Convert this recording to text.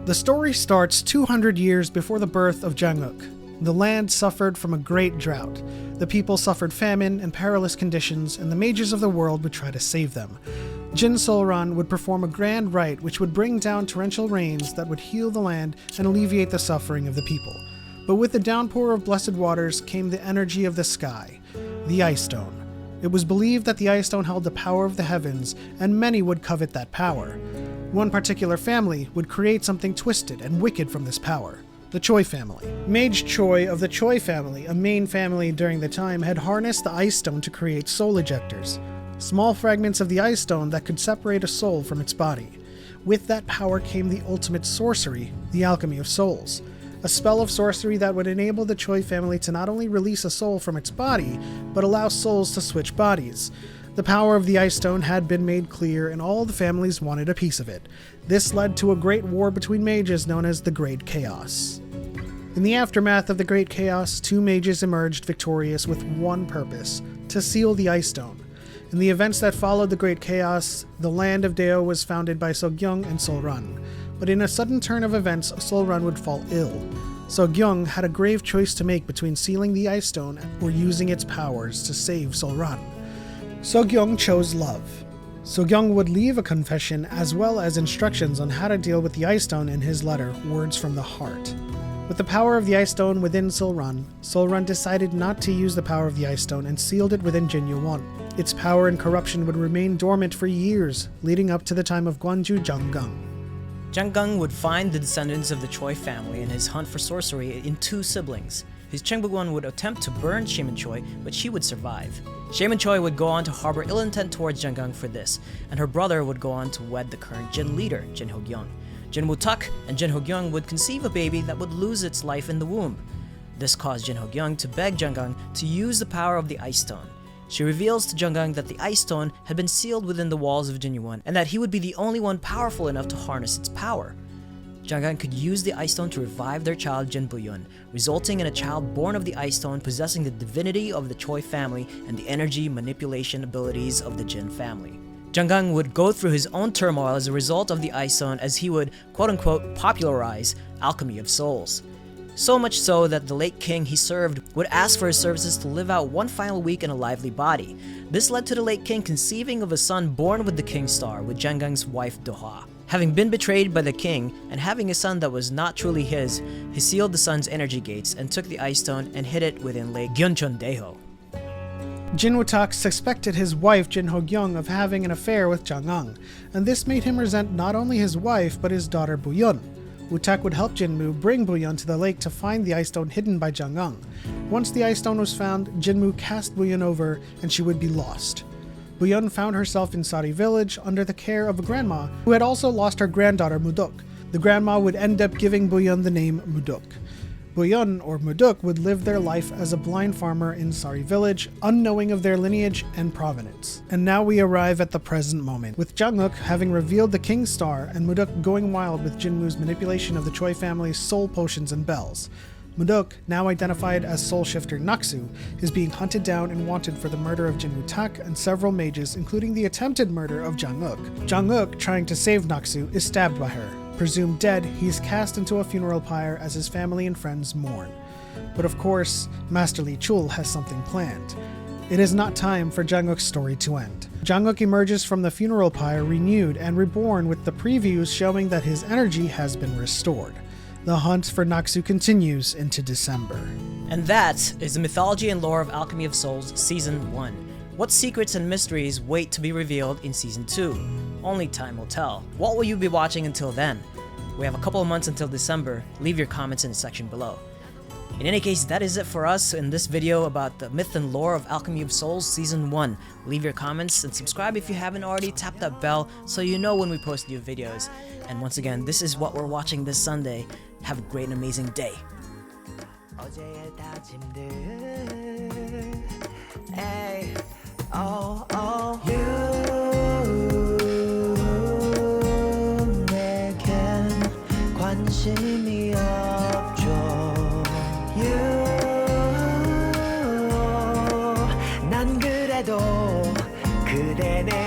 The story starts 200 years before the birth of Janguk. The land suffered from a great drought. The people suffered famine and perilous conditions, and the mages of the world would try to save them. Jin Solran would perform a grand rite which would bring down torrential rains that would heal the land and alleviate the suffering of the people. But with the downpour of blessed waters came the energy of the sky, the Ice Stone. It was believed that the Ice Stone held the power of the heavens, and many would covet that power. One particular family would create something twisted and wicked from this power. The Choi family. Mage Choi of the Choi family, a main family during the time, had harnessed the Ice Stone to create soul ejectors. Small fragments of the Ice Stone that could separate a soul from its body. With that power came the ultimate sorcery, the Alchemy of Souls. A spell of sorcery that would enable the Choi family to not only release a soul from its body, but allow souls to switch bodies. The power of the Ice Stone had been made clear, and all the families wanted a piece of it. This led to a great war between mages known as the Great Chaos. In the aftermath of the Great Chaos, two mages emerged victorious with one purpose: to seal the Ice Stone. In the events that followed the Great Chaos, the land of Deo was founded by Sogyung and Solran. But in a sudden turn of events, Solran would fall ill. Sogyung had a grave choice to make between sealing the Ice Stone or using its powers to save Solran. Sogyung chose love. Sogyung would leave a confession as well as instructions on how to deal with the Ice Stone in his letter, Words from the Heart. With the power of the Ice Stone within Solran decided not to use the power of the Ice Stone and sealed it within Jinyu 1. Its power and corruption would remain dormant for years, leading up to the time of Gwanju Janggung. Janggung would find the descendants of the Choi family in his hunt for sorcery in two siblings. His Chengbugwan would attempt to burn Shaman Choi, but she would survive. Shaman Choi would go on to harbor ill intent towards Janggung for this, and her brother would go on to wed the current Jin leader, Jin Hogyung. Jin Woo-tak and Jin Hogyung would conceive a baby that would lose its life in the womb. This caused Jin Hogyung to beg Janggung to use the power of the Ice Stone. She reveals to Janggung that the Ice Stone had been sealed within the walls of Jinyuan, and that he would be the only one powerful enough to harness its power. Janggung could use the Ice Stone to revive their child Jin Buyun, resulting in a child born of the Ice Stone possessing the divinity of the Choi family and the energy manipulation abilities of the Jin family. Janggung would go through his own turmoil as a result of the Ice Stone, as he would quote-unquote popularize Alchemy of Souls. So much so that the late king he served would ask for his services to live out one final week in a lively body. This led to the late king conceiving of a son born with the King's Star, with Janggung's wife Doha. Having been betrayed by the king and having a son that was not truly his, he sealed the son's energy gates and took the Ice Stone and hid it within Lake Gyeoncheon-daeho. Jin Woo-tak suspected his wife Jin Hogyung of having an affair with Janggung, and this made him resent not only his wife but his daughter Buyun. Woo-tak would help Jinmu bring Buyun to the lake to find the Ice Stone hidden by Janggung. Once the Ice Stone was found, Jinmu cast Buyun over and she would be lost. Buyun found herself in Sari village under the care of a grandma who had also lost her granddaughter Mudok. The grandma would end up giving Buyun the name Mudok. Buyun, or Mudok, would live their life as a blind farmer in Sari village, unknowing of their lineage and provenance. And now we arrive at the present moment, with Janguk having revealed the King's Star and Mudok going wild with Jinmu's manipulation of the Choi family's soul potions and bells. Mudok, now identified as soul shifter Naksu, is being hunted down and wanted for the murder of Jin Woo-tak and several mages, including the attempted murder of Janguk. Janguk, trying to save Naksu, is stabbed by her. Presumed dead, he is cast into a funeral pyre as his family and friends mourn. But of course, Master Lee Chul has something planned. It is not time for Janguk's story to end. Janguk emerges from the funeral pyre renewed and reborn, with the previews showing that his energy has been restored. The hunt for Naksu continues into December. And that is the mythology and lore of Alchemy of Souls Season 1. What secrets and mysteries wait to be revealed in Season 2? Only time will tell. What will you be watching until then? We have a couple of months until December. Leave your comments in the section below. In any case, that is it for us in this video about the myth and lore of Alchemy of Souls Season 1. Leave your comments and subscribe if you haven't already. Tap that bell so you know when we post new videos. And once again, this is what we're watching this Sunday. Have a great and amazing day. 관심이 없죠. 난 그래도 그대 내